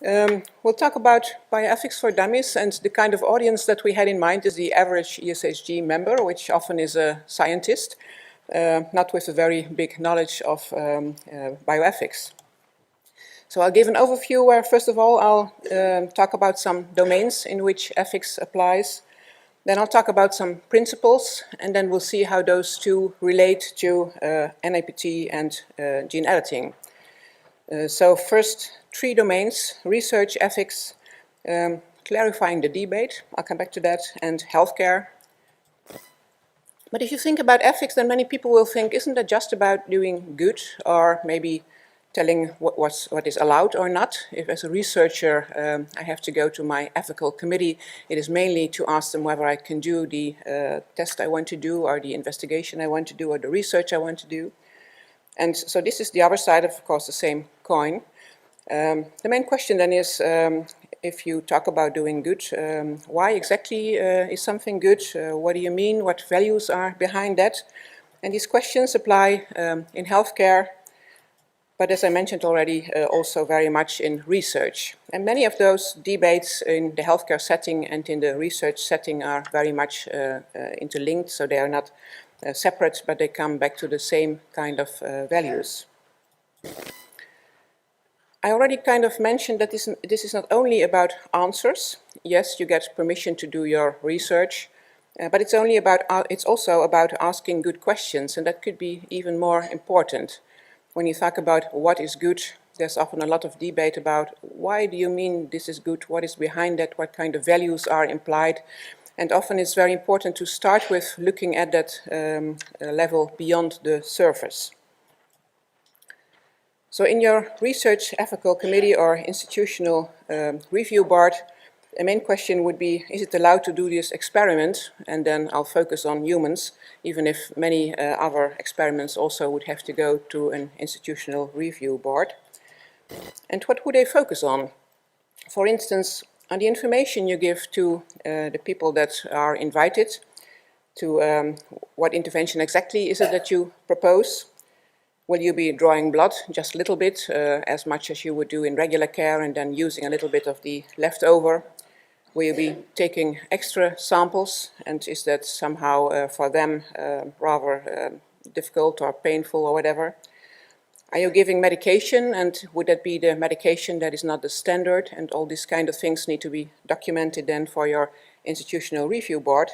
We'll talk about bioethics for dummies, and the kind of audience that we had in mind is the average ESHG member, which often is a scientist, not with a very big knowledge of bioethics. So I'll give an overview where, first of all, I'll talk about some domains in which ethics applies. Then I'll talk about some principles, and then we'll see how those two relate to NIPT and gene editing. So first, three domains: research, ethics, clarifying the debate, I'll come back to that, and healthcare. But if you think about ethics, then many people will think, isn't that just about doing good, or maybe telling what is allowed or not? If as a researcher I have to go to my ethical committee, it is mainly to ask them whether I can do the test I want to do, or the investigation I want to do, or the research I want to do. And so this is the other side of course, the same coin. The main question then is, if you talk about doing good, why exactly is something good? What do you mean? What values are behind that? And these questions apply in healthcare, but as I mentioned already, also very much in research. And many of those debates in the healthcare setting and in the research setting are very much interlinked, so they are not separate, but they come back to the same kind of values. I already kind of mentioned that this is not only about answers. Yes, you get permission to do your research, but it's also about asking good questions, and that could be even more important. When you talk about what is good, there's often a lot of debate about why do you mean this is good, what is behind that, what kind of values are implied. And often it's very important to start with looking at that level beyond the surface. So in your research ethical committee or institutional review board, the main question would be, is it allowed to do this experiment? And then I'll focus on humans, even if many other experiments also would have to go to an institutional review board. And what would they focus on? For instance, on the information you give to the people that are invited, to what intervention exactly is it that you propose? Will you be drawing blood just a little bit, as much as you would do in regular care, and then using a little bit of the leftover? Will you be taking extra samples, and is that somehow for them rather difficult or painful or whatever? Are you giving medication, and would that be the medication that is not the standard? And all these kind of things need to be documented then for your institutional review board.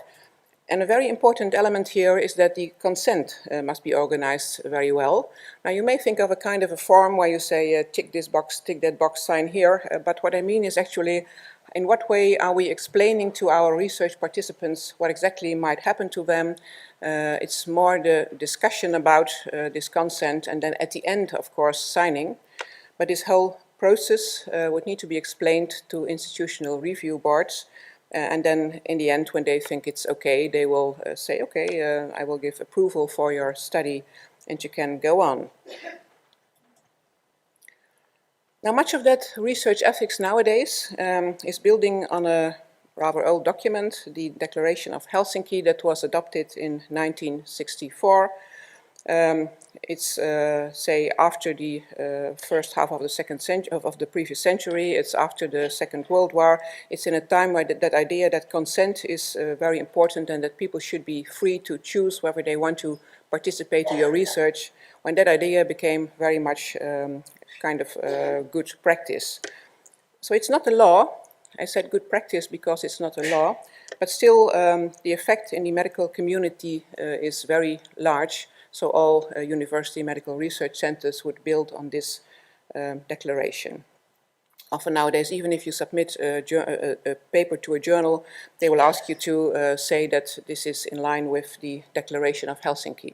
And a very important element here is that the consent must be organized very well. Now you may think of a kind of a form where you say tick this box, tick that box, sign here, but what I mean is actually in what way are we explaining to our research participants what exactly might happen to them. It's more the discussion about this consent, and then at the end, of course, signing. But this whole process would need to be explained to institutional review boards. And then in the end, when they think it's okay, they will say, okay, I will give approval for your study and you can go on. Now, much of that research ethics nowadays is building on a rather old document, the Declaration of Helsinki, that was adopted in 1964. It's, say, after the first half of the second century, of the previous century. It's after the Second World War. It's in a time where that idea that consent is very important and that people should be free to choose whether they want to participate in your research, when that idea became very much kind of good practice. So it's not a law. I said good practice because it's not a law, but still the effect in the medical community is very large. So all university medical research centers would build on this declaration. Often nowadays, even if you submit a paper to a journal, they will ask you to say that this is in line with the Declaration of Helsinki.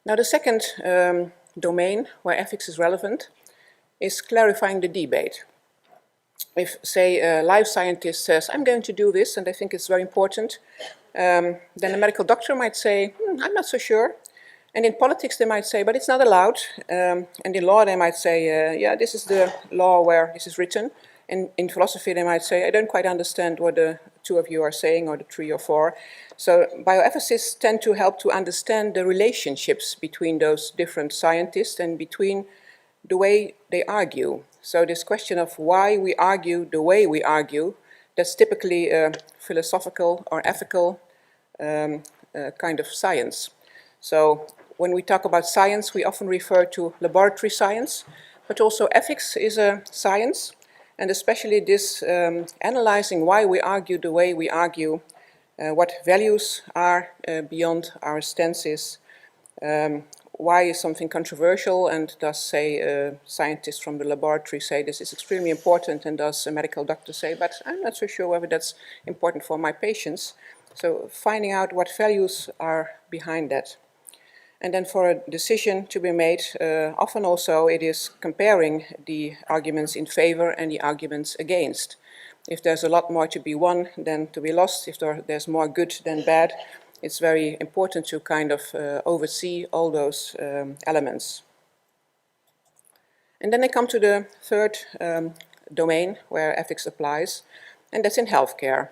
Now the second domain where ethics is relevant is clarifying the debate. If, say, a life scientist says, I'm going to do this and I think it's very important, then a medical doctor might say, I'm not so sure. And in politics they might say, but it's not allowed. And in law they might say, yeah, this is the law where this is written. And in philosophy they might say, I don't quite understand what the two of you are saying, or the three or four. So bioethicists tend to help to understand the relationships between those different scientists and between the way they argue. So this question of why we argue the way we argue, that's typically a philosophical or ethical kind of science. So when we talk about science, we often refer to laboratory science, but also ethics is a science, and especially this analyzing why we argue the way we argue, what values are beyond our stances, why is something controversial, and does, say, scientists from the laboratory say this is extremely important, and does a medical doctor say, but I'm not so sure whether that's important for my patients. So finding out what values are behind that. And then for a decision to be made, often also it is comparing the arguments in favor and the arguments against. If there's a lot more to be won than to be lost, if there's more good than bad, it's very important to kind of oversee all those elements. And then I come to the third domain where ethics applies, and that's in healthcare.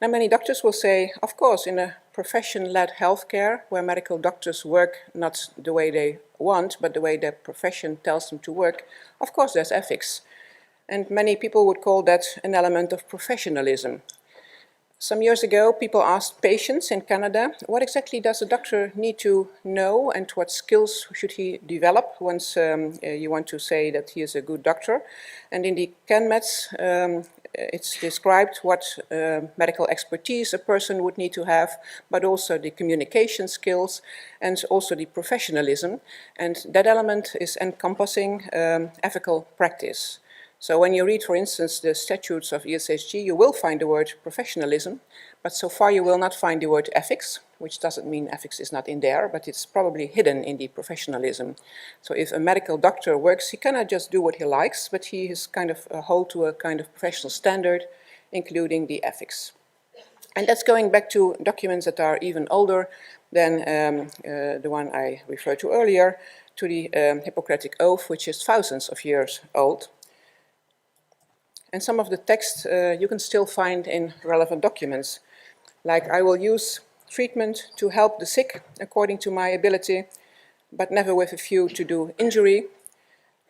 Now, many doctors will say, of course, in a profession-led healthcare, where medical doctors work not the way they want, but the way their profession tells them to work, of course there's ethics. And many people would call that an element of professionalism. Some years ago, people asked patients in Canada, what exactly does a doctor need to know and what skills should he develop once you want to say that he is a good doctor? And in the CanMeds, it's described what medical expertise a person would need to have, but also the communication skills and also the professionalism. And that element is encompassing ethical practice. So when you read, for instance, the statutes of ESHG, you will find the word professionalism, but so far you will not find the word ethics, which doesn't mean ethics is not in there, but it's probably hidden in the professionalism. So if a medical doctor works, he cannot just do what he likes, but he is kind of hold to a kind of professional standard, including the ethics. And that's going back to documents that are even older than the one I referred to earlier, to the Hippocratic Oath, which is thousands of years old. And some of the text you can still find in relevant documents, like I will use treatment to help the sick according to my ability, but never with a view to do injury.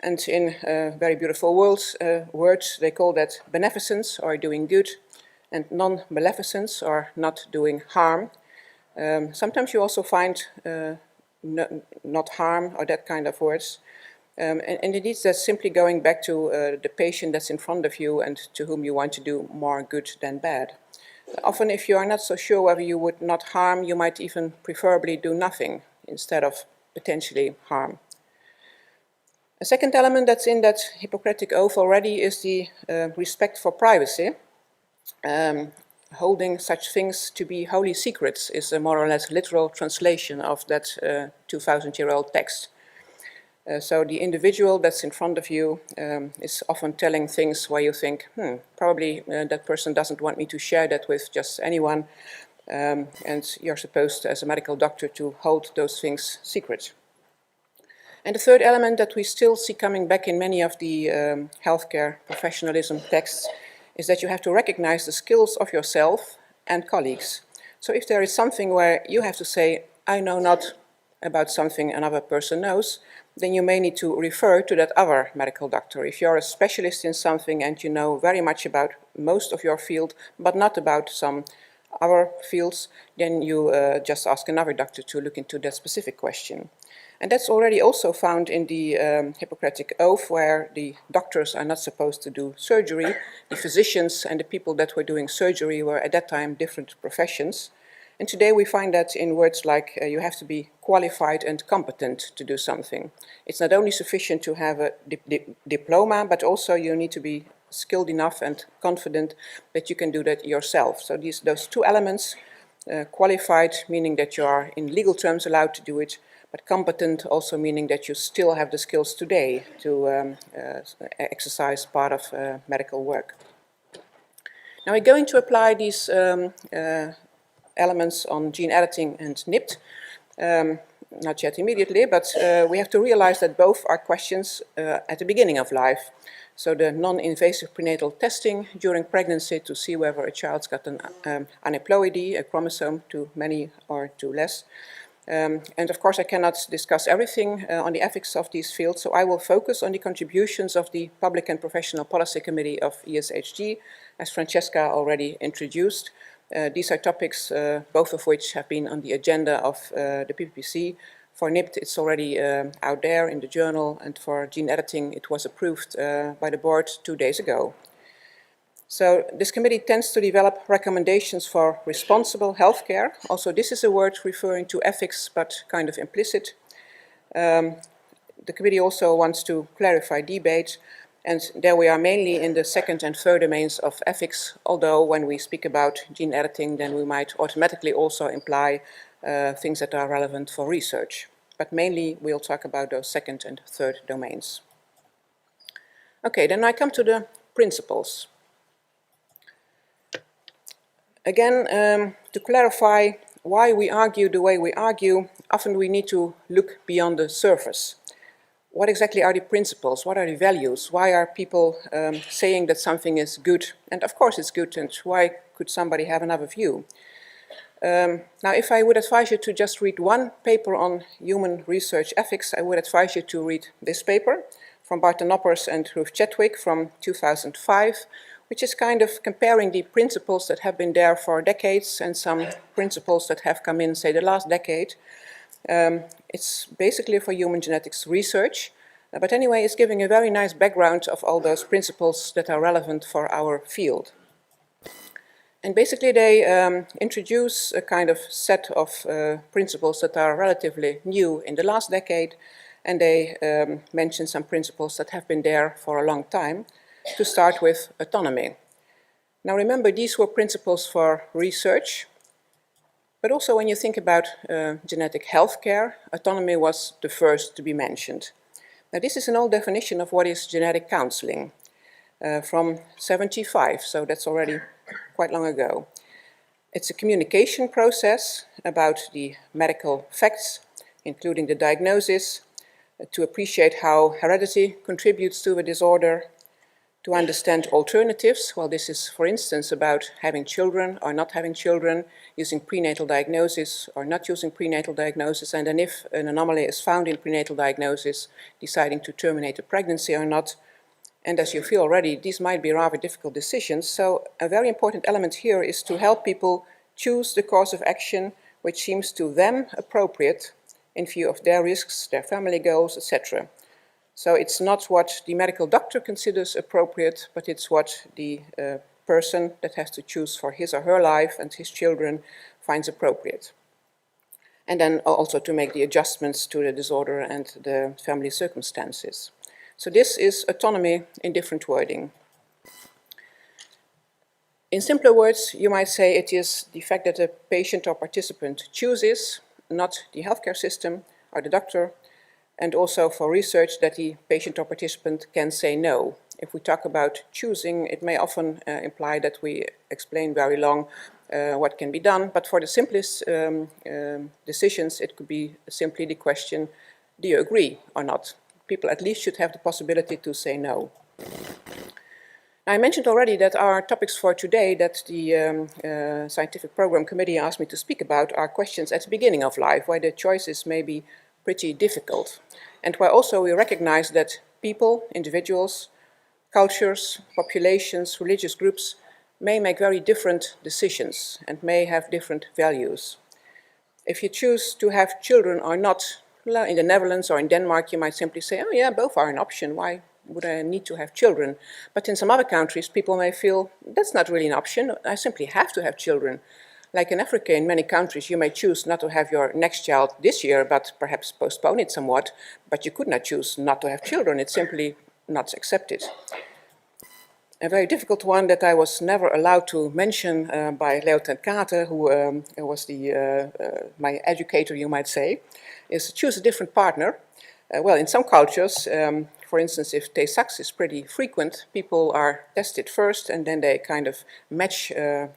And in very beautiful words, they call that beneficence, or doing good, and non-maleficence, or not doing harm. Sometimes you also find not harm, or that kind of words. And indeed, that's simply going back to the patient that's in front of you and to whom you want to do more good than bad. Often, if you are not so sure whether you would not harm, you might even preferably do nothing instead of potentially harm. A second element that's in that Hippocratic Oath already is the respect for privacy. Holding such things to be holy secrets is a more or less literal translation of that 2,000-year-old text. So the individual that's in front of you is often telling things where you think, probably that person doesn't want me to share that with just anyone, and you're supposed, as a medical doctor, to hold those things secret. And the third element that we still see coming back in many of the healthcare professionalism texts is that you have to recognize the skills of yourself and colleagues. So if there is something where you have to say, I know not about something another person knows, then you may need to refer to that other medical doctor. If you're a specialist in something and you know very much about most of your field, but not about some other fields, then you just ask another doctor to look into that specific question. And that's already also found in the Hippocratic Oath, where the doctors are not supposed to do surgery. The physicians and the people that were doing surgery were at that time different professions. And today we find that in words like you have to be qualified and competent to do something. It's not only sufficient to have a diploma, but also you need to be skilled enough and confident that you can do that yourself. So those two elements, qualified, meaning that you are in legal terms allowed to do it, but competent also meaning that you still have the skills today to exercise part of medical work. Now we're going to apply these elements on gene editing and NIPT, not yet immediately, but we have to realize that both are questions at the beginning of life. So the non-invasive prenatal testing during pregnancy to see whether a child's got an aneuploidy, a chromosome too many or too less, And of course, I cannot discuss everything on the ethics of these fields, so I will focus on the contributions of the Public and Professional Policy Committee of ESHG, as Francesca already introduced. These are topics, both of which have been on the agenda of the PPPC. For NIPT, it's already out there in the journal, and for gene editing, it was approved by the board 2 days ago. So this committee tends to develop recommendations for responsible healthcare. Also, this is a word referring to ethics, but kind of implicit. The committee also wants to clarify debate, and there we are mainly in the second and third domains of ethics, although when we speak about gene editing, then we might automatically also imply things that are relevant for research. But mainly we'll talk about those second and third domains. Okay, then I come to the principles. Again, to clarify why we argue the way we argue, often we need to look beyond the surface. What exactly are the principles? What are the values? Why are people saying that something is good? And of course it's good, and why could somebody have another view? Now, if I would advise you to just read one paper on human research ethics, I would advise you to read this paper from Barton Noppers and Ruth Chadwick from 2005, which is kind of comparing the principles that have been there for decades and some principles that have come in, say, the last decade. It's basically for human genetics research, but anyway, it's giving a very nice background of all those principles that are relevant for our field. And basically they introduce a kind of set of principles that are relatively new in the last decade, and they mention some principles that have been there for a long time. To start with autonomy. Now remember, these were principles for research, but also when you think about genetic healthcare, autonomy was the first to be mentioned. Now this is an old definition of what is genetic counseling from 1975, so that's already quite long ago. It's a communication process about the medical facts, including the diagnosis, to appreciate how heredity contributes to a disorder, to understand alternatives. Well, this is, for instance, about having children or not having children, using prenatal diagnosis or not using prenatal diagnosis, and then if an anomaly is found in prenatal diagnosis, deciding to terminate a pregnancy or not. And as you feel already, these might be rather difficult decisions, so a very important element here is to help people choose the course of action which seems to them appropriate in view of their risks, their family goals, etc. So it's not what the medical doctor considers appropriate, but it's what the person that has to choose for his or her life and his children finds appropriate. And then also to make the adjustments to the disorder and the family circumstances. So this is autonomy in different wording. In simpler words, you might say it is the fact that a patient or participant chooses, not the healthcare system or the doctor, and also for research that the patient or participant can say no. If we talk about choosing, it may often imply that we explain very long what can be done, but for the simplest decisions, it could be simply the question, do you agree or not? People at least should have the possibility to say no. Now, I mentioned already that our topics for today that the Scientific Program Committee asked me to speak about are questions at the beginning of life, where the choices may be pretty difficult, and where also we recognize that people, individuals, cultures, populations, religious groups may make very different decisions and may have different values. If you choose to have children or not, in the Netherlands or in Denmark, you might simply say, oh yeah, both are an option, why would I need to have children? But in some other countries, people may feel, that's not really an option, I simply have to have children. Like in Africa, in many countries, you may choose not to have your next child this year, but perhaps postpone it somewhat, but you could not choose not to have children, it's simply not accepted. A very difficult one that I was never allowed to mention by Leo ten Kate, who was my educator, you might say, is choose a different partner. Well, in some cultures, for instance, if Tay-Sachs is pretty frequent, people are tested first and then they kind of match,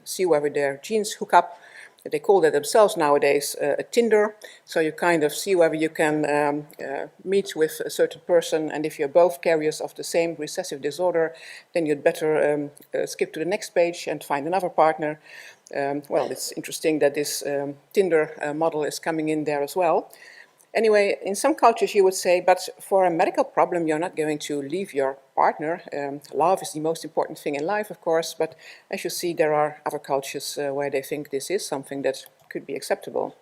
see whether their genes hook up. they call that themselves nowadays a Tinder. So you kind of see whether you can meet with a certain person, and if you're both carriers of the same recessive disorder, then you'd better skip to the next page and find another partner. Well, it's interesting that this Tinder model is coming in there as well. Anyway, in some cultures you would say, but for a medical problem you're not going to leave your partner. Love is the most important thing in life, of course, but as you see, there are other cultures where they think this is something that could be acceptable.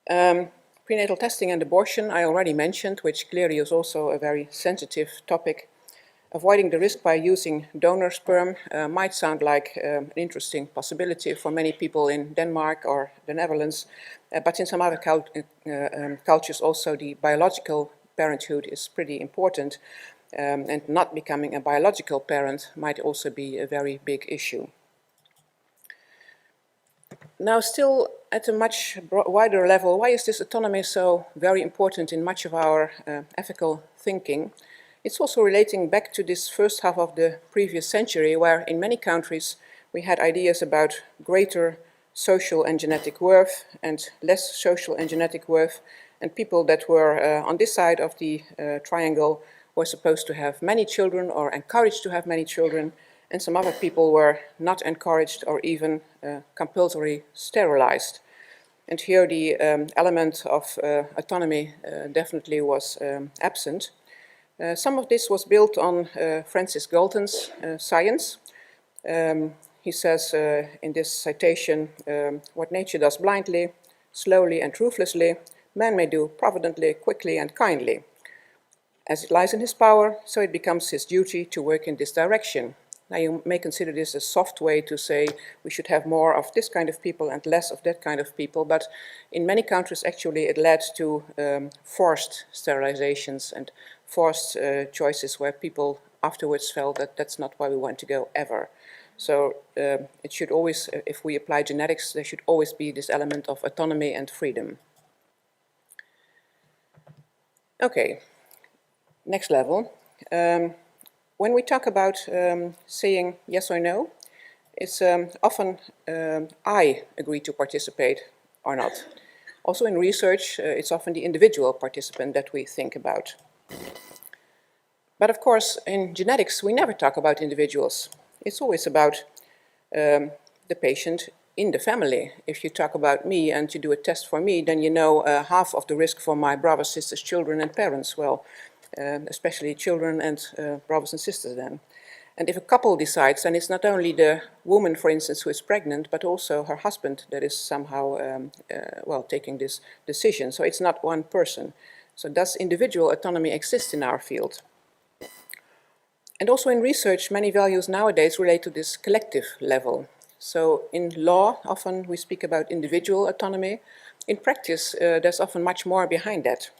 Prenatal testing and abortion I already mentioned, which clearly is also a very sensitive topic. Avoiding the risk by using donor sperm might sound like an interesting possibility for many people in Denmark or the Netherlands, but in some other cultures also the biological parenthood is pretty important, and not becoming a biological parent might also be a very big issue. Now, still at a much wider level, why is this autonomy so very important in much of our ethical thinking? It's also relating back to this first half of the previous century, where in many countries we had ideas about greater social and genetic worth and less social and genetic worth, and people that were on this side of the triangle were supposed to have many children or encouraged to have many children, and some other people were not encouraged or even compulsorily sterilized. And here the element of autonomy definitely was absent. Some of this was built on Francis Galton's science. He says in this citation, what nature does blindly, slowly and ruthlessly, man may do providently, quickly and kindly. As it lies in his power, so it becomes his duty to work in this direction. Now you may consider this a soft way to say we should have more of this kind of people and less of that kind of people, but in many countries actually it led to forced sterilizations and forced choices where people afterwards felt that that's not where we want to go ever. So it should always, if we apply genetics, there should always be this element of autonomy and freedom. Okay, next level. When we talk about saying yes or no, it's often I agree to participate or not. Also in research, it's often the individual participant that we think about. But of course, in genetics, we never talk about individuals. It's always about the patient in the family. If you talk about me and you do a test for me, then you know half of the risk for my brothers, sisters, children, and parents. Well, especially children and brothers and sisters then. And if a couple decides, then it's not only the woman, for instance, who is pregnant, but also her husband that is somehow, well, taking this decision. So it's not one person. So does individual autonomy exist in our field? And also in research, many values nowadays relate to this collective level. So in law, often we speak about individual autonomy. In practice, there's often much more behind that.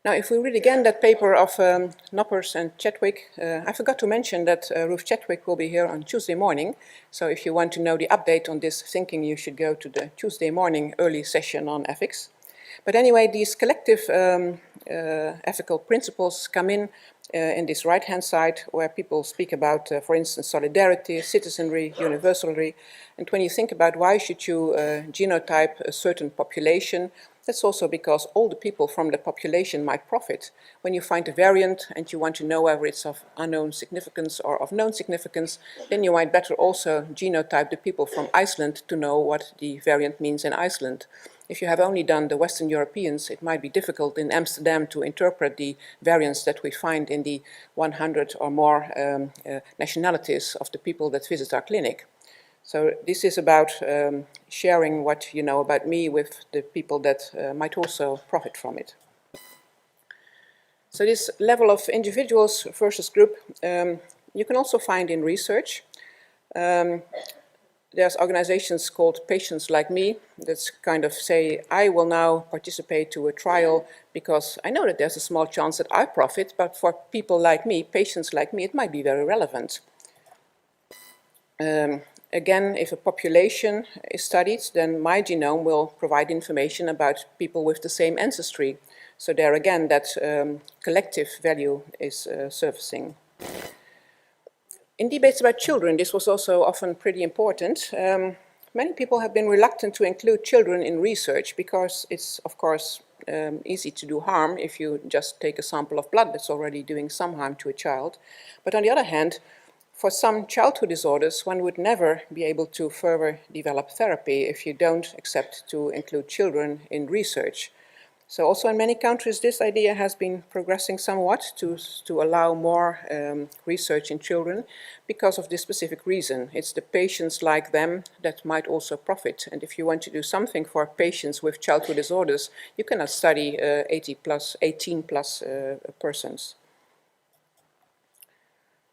Now, if we read again that paper of Noppers and Chadwick, I forgot to mention that Ruth Chadwick will be here on Tuesday morning. So if you want to know the update on this thinking, you should go to the Tuesday morning early session on ethics. But anyway, these collective ethical principles come in this right-hand side, where people speak about, for instance, solidarity, citizenry, universality. And when you think about why should you genotype a certain population, that's also because all the people from the population might profit. When you find a variant and you want to know whether it's of unknown significance or of known significance, then you might better also genotype the people from Iceland to know what the variant means in Iceland. If you have only done the Western Europeans, it might be difficult in Amsterdam to interpret the variants that we find in the 100 or more nationalities of the people that visit our clinic. So this is about sharing what you know about me with the people that might also profit from it. So this level of individuals versus group, you can also find in research. There's organizations called Patients Like Me that kind of say, I will now participate to a trial because I know that there's a small chance that I profit, but for people like me, patients like me, it might be very relevant. Again, if a population is studied, then my genome will provide information about people with the same ancestry. So there again, that collective value is surfacing. In debates about children, this was also often pretty important. Many people have been reluctant to include children in research because it's, of course, easy to do harm if you just take a sample of blood that's already doing some harm to a child. But on the other hand, for some childhood disorders, one would never be able to further develop therapy if you don't accept to include children in research. So also in many countries, this idea has been progressing somewhat to allow more research in children because of this specific reason. It's the patients like them that might also profit. And if you want to do something for patients with childhood disorders, you cannot study 18 plus persons.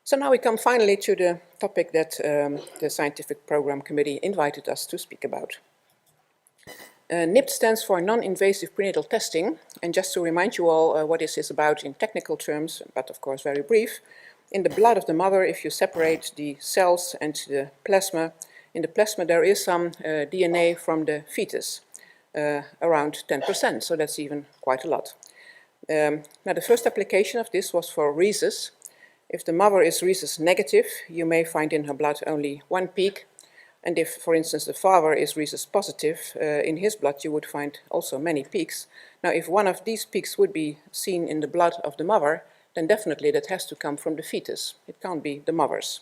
So now we come finally to the topic that the Scientific Program Committee invited us to speak about. NIPT stands for non-invasive prenatal testing, and just to remind you all what this is about in technical terms, but of course very brief, in the blood of the mother, if you separate the cells and the plasma, in the plasma there is some DNA from the fetus, around 10%, so that's even quite a lot. Now the first application of this was for rhesus. If the mother is rhesus negative, you may find in her blood only one peak. And if, for instance, the father is rhesus positive, in his blood you would find also many peaks. Now, if one of these peaks would be seen in the blood of the mother, then definitely that has to come from the fetus. It can't be the mother's.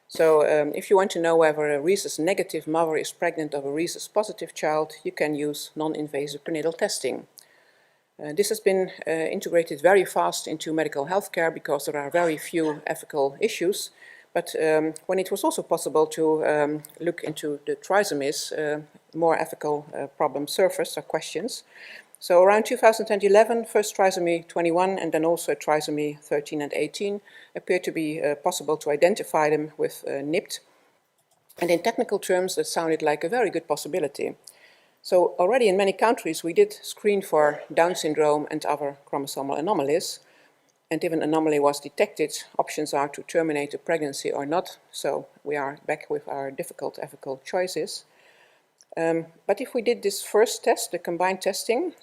So if you want to know whether a rhesus negative mother is pregnant of a rhesus positive child, you can use non-invasive prenatal testing. This has been integrated very fast into medical healthcare because there are very few ethical issues. But when it was also possible to look into the trisomies, more ethical problems surfaced or questions. So around 2011, first trisomy 21 and then also trisomy 13 and 18 appeared to be possible to identify them with NIPT. And in technical terms, that sounded like a very good possibility. So already in many countries, we did screen for Down syndrome and other chromosomal anomalies. And if an anomaly was detected, options are to terminate the pregnancy or not. So we are back with our difficult ethical choices. But if we did this first test, the combined testing,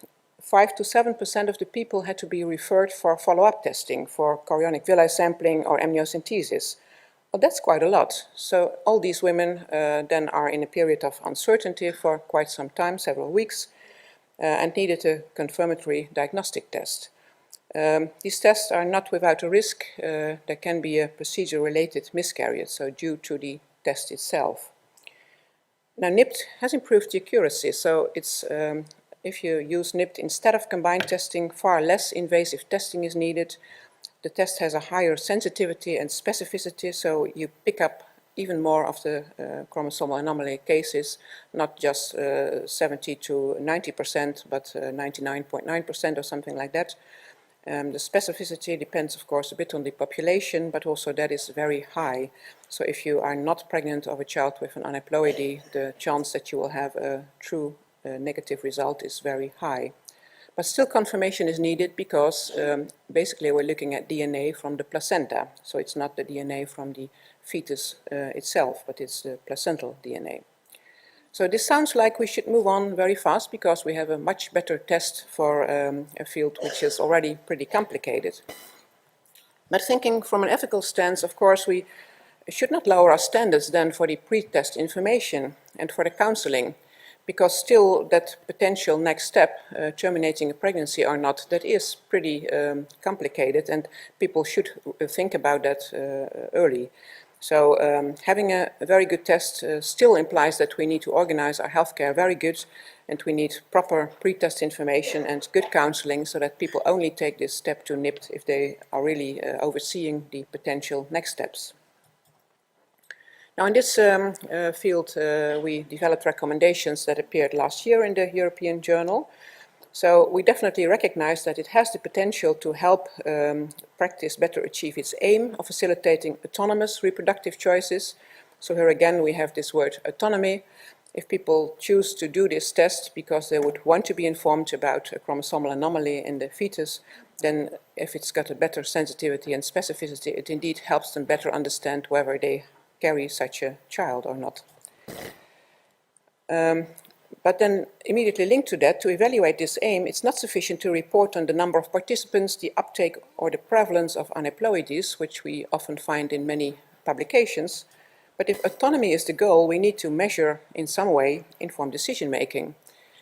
5 to 7% of the people had to be referred for follow-up testing for chorionic villi sampling or amniocentesis. Well, that's quite a lot. So all these women then are in a period of uncertainty for quite some time, several weeks, and needed a confirmatory diagnostic test. These tests are not without a risk. There can be a procedure-related miscarriage, so due to the test itself. Now, NIPT has improved the accuracy, so it's, if you use NIPT instead of combined testing, far less invasive testing is needed. The test has a higher sensitivity and specificity, so you pick up even more of the chromosomal anomaly cases, not just 70 to 90%, but 99.9% or something like that. The specificity depends, of course, a bit on the population, but also that is very high. So if you are not pregnant of a child with an aneuploidy, the chance that you will have a true negative result is very high. But still confirmation is needed because basically we're looking at DNA from the placenta. So it's not the DNA from the fetus itself, but it's the placental DNA. So this sounds like we should move on very fast because we have a much better test for a field which is already pretty complicated. But thinking from an ethical stance, of course, we should not lower our standards then for the pre-test information and for the counseling, because still that potential next step, terminating a pregnancy or not, that is pretty complicated, and people should think about that early. So having a very good test still implies that we need to organize our healthcare very good, and we need proper pre-test information and good counseling so that people only take this step to NIPT if they are really overseeing the potential next steps. Now in this field we developed recommendations that appeared last year in the European Journal. So we definitely recognize that it has the potential to help practice better achieve its aim of facilitating autonomous reproductive choices. So here again we have this word autonomy. If people choose to do this test because they would want to be informed about a chromosomal anomaly in the fetus, then if it's got a better sensitivity and specificity, it indeed helps them better understand whether they carry such a child or not. But then immediately linked to that, to evaluate this aim, it's not sufficient to report on the number of participants, the uptake or the prevalence of aneuploidies, which we often find in many publications, But if autonomy is the goal, we need to measure in some way informed decision making.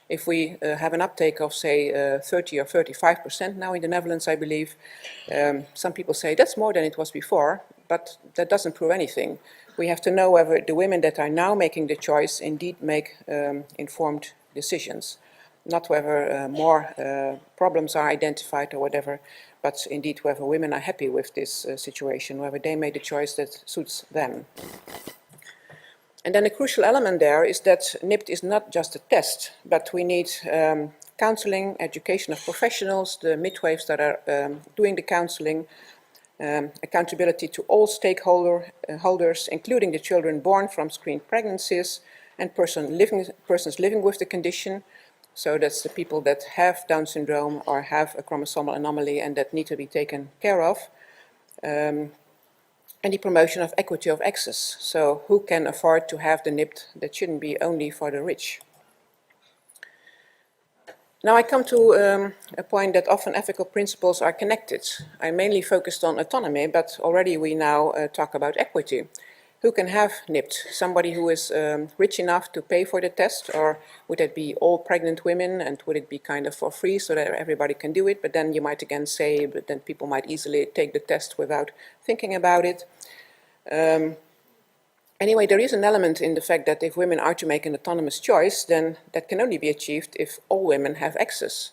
If we have an uptake of, say, 30 or 35% now in the Netherlands, I believe, some people say that's more than it was before, but that doesn't prove anything. We have to know whether the women that are now making the choice indeed make informed decisions, not whether more problems are identified or whatever, but indeed whether women are happy with this situation, whether they made a choice that suits them. And then a crucial element there is that NIPT is not just a test, but we need counseling, education of professionals, the midwives that are doing the counseling, accountability to all stakeholders, including the children born from screened pregnancies and persons living with the condition. So that's the people that have Down syndrome or have a chromosomal anomaly and that need to be taken care of. And the promotion of equity of access. So who can afford to have the NIPT? That shouldn't be only for the rich. Now I come to a point that often ethical principles are connected. I mainly focused on autonomy, but already we now talk about equity. Who can have NIPT? Somebody who is rich enough to pay for the test, or would it be all pregnant women, and would it be kind of for free so that everybody can do it? But then you might again say, but then people might easily take the test without thinking about it. Anyway, there is an element in the fact that if women are to make an autonomous choice, then that can only be achieved if all women have access.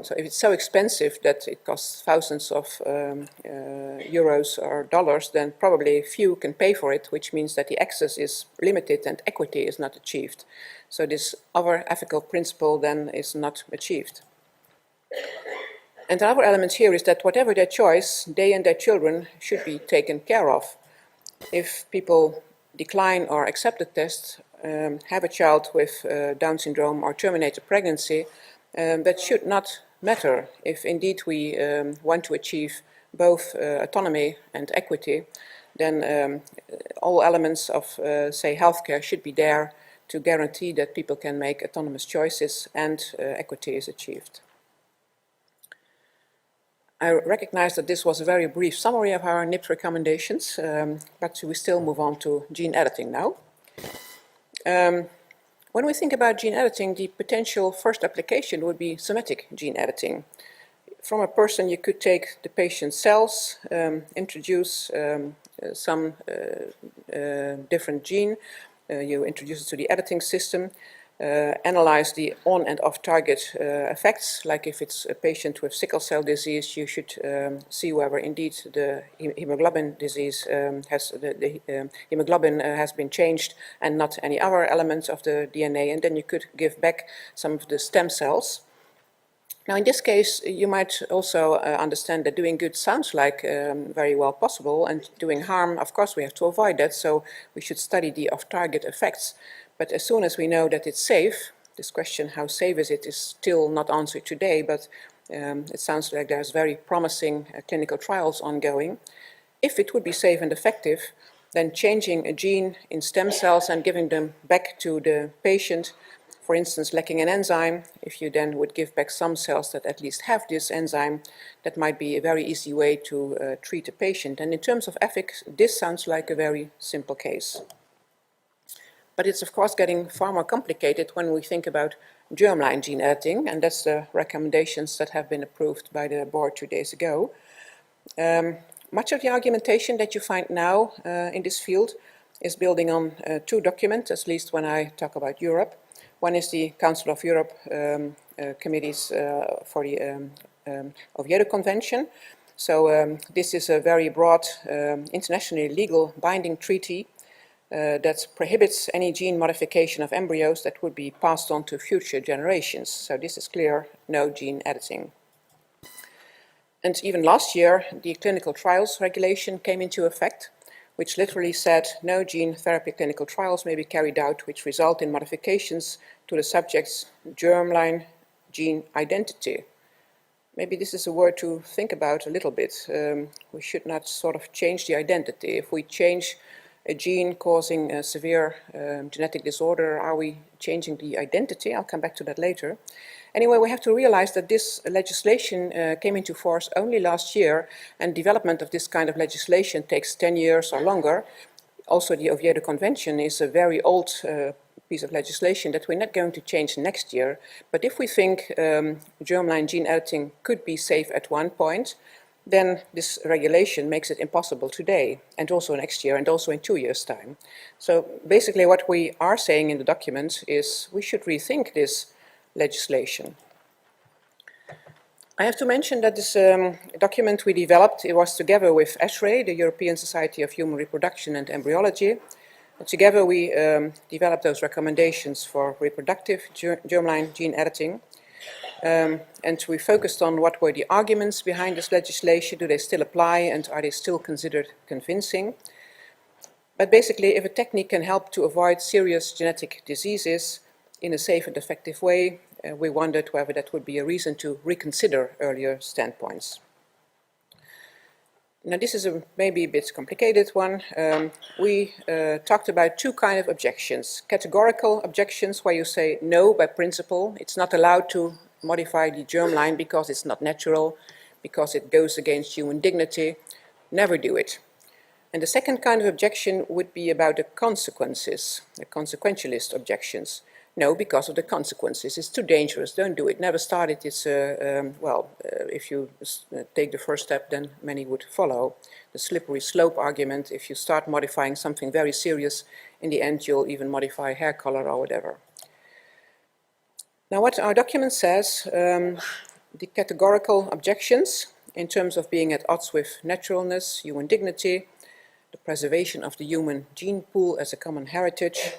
So if it's so expensive that it costs thousands of euros or dollars, then probably few can pay for it, which means that the access is limited and equity is not achieved. So this other ethical principle then is not achieved. And another element here is that whatever their choice, they and their children should be taken care of. If people decline or accept the test, have a child with Down syndrome or terminate a pregnancy, that should not matter. If indeed we want to achieve both autonomy and equity, then all elements of, say, healthcare should be there to guarantee that people can make autonomous choices and equity is achieved. I recognize that this was a very brief summary of our NIPT recommendations, but we still move on to gene editing now. When we think about gene editing, the potential first application would be somatic gene editing. From a person, you could take the patient's cells, introduce some different gene, you introduce it to the editing system, analyze the on and off target effects, like if it's a patient with sickle cell disease, you should see whether indeed the hemoglobin disease hemoglobin has been changed and not any other elements of the DNA, and then you could give back some of the stem cells. Now in this case, you might also understand that doing good sounds like very well possible, and doing harm, of course, we have to avoid that, so we should study the off-target effects. But as soon as we know that it's safe, this question, how safe is it, is still not answered today, but it sounds like there's very promising clinical trials ongoing. If it would be safe and effective, then changing a gene in stem cells and giving them back to the patient, for instance, lacking an enzyme, if you then would give back some cells that at least have this enzyme, that might be a very easy way to treat a patient. And in terms of ethics, this sounds like a very simple case. But it's of course getting far more complicated when we think about germline gene editing, and that's the recommendations that have been approved by the board 2 days ago. Much of the argumentation that you find now in this field is building on two documents, at least when I talk about Europe. One is the Council of Europe committees for the Oviedo Convention. So this is a very broad, internationally legal binding treaty that prohibits any gene modification of embryos that would be passed on to future generations. So this is clear, no gene editing. And even last year, the clinical trials regulation came into effect, which literally said no gene therapy clinical trials may be carried out which result in modifications to the subject's germline gene identity. Maybe this is a word to think about a little bit. We should not sort of change the identity. If we change a gene causing a severe genetic disorder, are we changing the identity? I'll come back to that later. Anyway, we have to realize that this legislation came into force only last year, and development of this kind of legislation takes 10 years or longer. Also, the Oviedo Convention is a very old piece of legislation that we're not going to change next year. But if we think germline gene editing could be safe at one point, then this regulation makes it impossible today, and also next year, and also in 2 years' time. So basically what we are saying in the document is we should rethink this legislation. I have to mention that this document we developed, it was together with ESHRE, the European Society of Human Reproduction and Embryology. And together we developed those recommendations for reproductive germline gene editing. And we focused on what were the arguments behind this legislation, do they still apply, and are they still considered convincing? But basically, if a technique can help to avoid serious genetic diseases in a safe and effective way, we wondered whether that would be a reason to reconsider earlier standpoints. Now, this is maybe a bit complicated one. We talked about two kinds of objections. Categorical objections, where you say no by principle, it's not allowed to modify the germline because it's not natural, because it goes against human dignity, never do it. And the second kind of objection would be about the consequences, the consequentialist objections. No, because of the consequences. It's too dangerous, don't do it, never start it. It's, if you take the first step, then many would follow. The slippery slope argument, if you start modifying something very serious, in the end you'll even modify hair color or whatever. Now, what our document says, the categorical objections in terms of being at odds with naturalness, human dignity, the preservation of the human gene pool as a common heritage,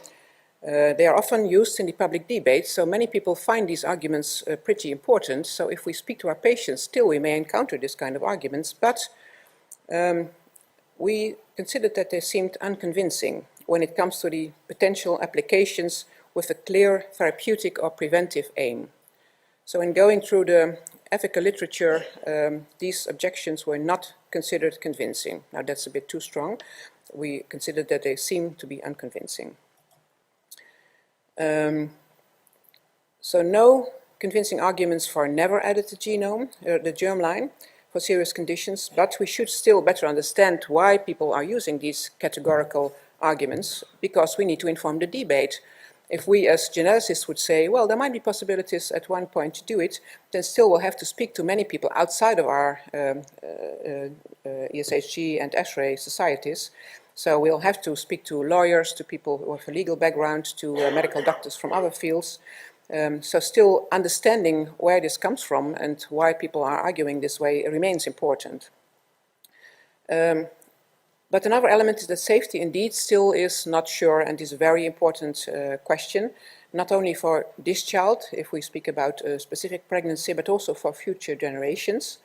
they are often used in the public debate, so many people find these arguments pretty important. So if we speak to our patients, still we may encounter this kind of arguments, but we considered that they seemed unconvincing when it comes to the potential applications with a clear therapeutic or preventive aim. So in going through the ethical literature, these objections were not considered convincing. Now that's a bit too strong. We considered that they seem to be unconvincing. So no convincing arguments for never edit the genome, the germline, for serious conditions, but we should still better understand why people are using these categorical arguments, because we need to inform the debate. If we as geneticists would say, well, there might be possibilities at one point to do it, then still we'll have to speak to many people outside of our ESHG and ESHRE societies. So we'll have to speak to lawyers, to people with a legal background, to medical doctors from other fields. So still understanding where this comes from and why people are arguing this way remains important. But another element is that safety indeed still is not sure and is a very important question, not only for this child, if we speak about a specific pregnancy, but also for future generations.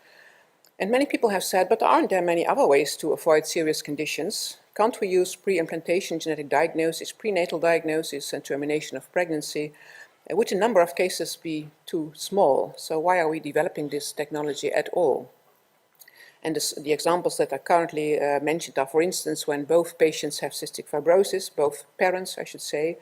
And many people have said, but aren't there many other ways to avoid serious conditions? Can't we use pre-implantation genetic diagnosis, prenatal diagnosis, and termination of pregnancy? Would a number of cases be too small? So why are we developing this technology at all? And the examples that are currently mentioned are, for instance, when both patients have cystic fibrosis, both parents, I should say,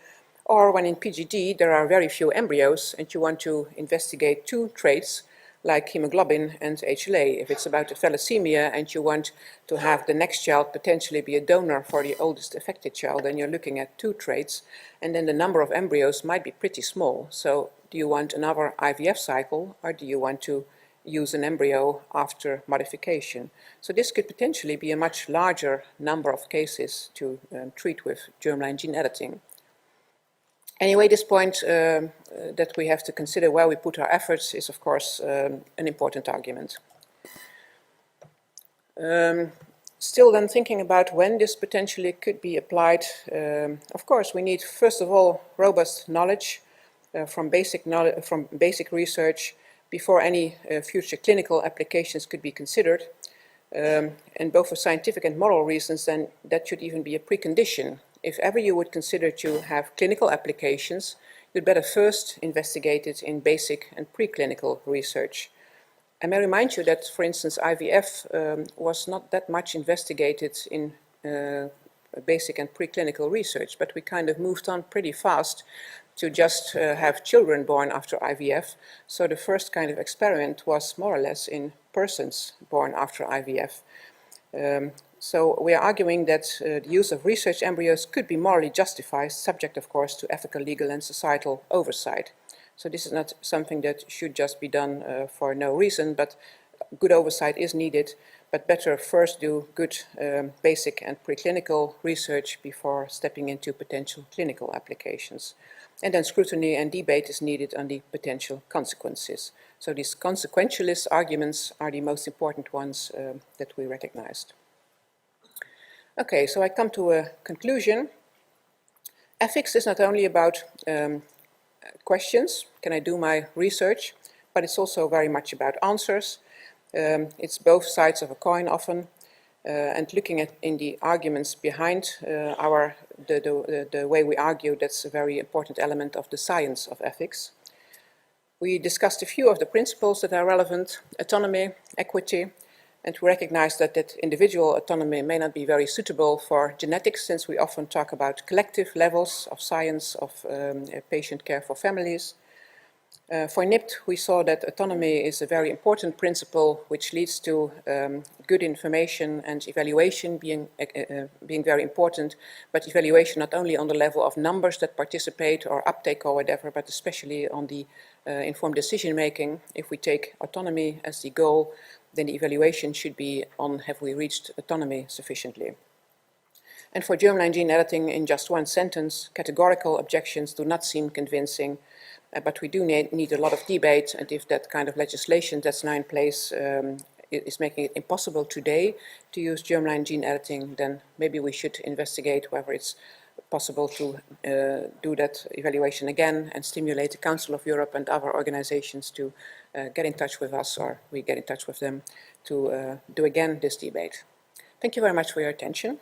or when in PGD there are very few embryos and you want to investigate two traits like hemoglobin and HLA. If it's about a thalassemia and you want to have the next child potentially be a donor for the oldest affected child, then you're looking at two traits, and then the number of embryos might be pretty small. So do you want another IVF cycle, or do you want to use an embryo after modification? So this could potentially be a much larger number of cases to treat with germline gene editing. Anyway, this point that we have to consider where we put our efforts is, of course, an important argument. Still then thinking about when this potentially could be applied, of course we need first of all robust knowledge from basic research before any future clinical applications could be considered. And both for scientific and moral reasons, then that should even be a precondition. If ever you would consider to have clinical applications, you'd better first investigate it in basic and preclinical research. I may remind you that, for instance, IVF was not that much investigated in basic and preclinical research, but we kind of moved on pretty fast to just have children born after IVF. So the first kind of experiment was more or less in persons born after IVF. So we are arguing that the use of research embryos could be morally justified, subject of course to ethical, legal and societal oversight. So this is not something that should just be done for no reason, but good oversight is needed, but better first do good basic and preclinical research before stepping into potential clinical applications. And then scrutiny and debate is needed on the potential consequences. So these consequentialist arguments are the most important ones that we recognized. Okay, so I come to a conclusion. Ethics is not only about questions, can I do my research, but it's also very much about answers. It's both sides of a coin often, and looking at in the arguments behind the way we argue, that's a very important element of the science of ethics. We discussed a few of the principles that are relevant: autonomy, equity, and we recognize that individual autonomy may not be very suitable for genetics, since we often talk about collective levels of science of patient care for families. For NIPT, we saw that autonomy is a very important principle which leads to good information and evaluation being very important, but evaluation not only on the level of numbers that participate or uptake or whatever, but especially on the informed decision making. If we take autonomy as the goal, then the evaluation should be on have we reached autonomy sufficiently. And for germline gene editing, in just one sentence, categorical objections do not seem convincing. But we do need a lot of debate, and if that kind of legislation that's now in place is making it impossible today to use germline gene editing, then maybe we should investigate whether it's possible to do that evaluation again and stimulate the Council of Europe and other organizations to get in touch with us, or we get in touch with them, to do again this debate. Thank you very much for your attention.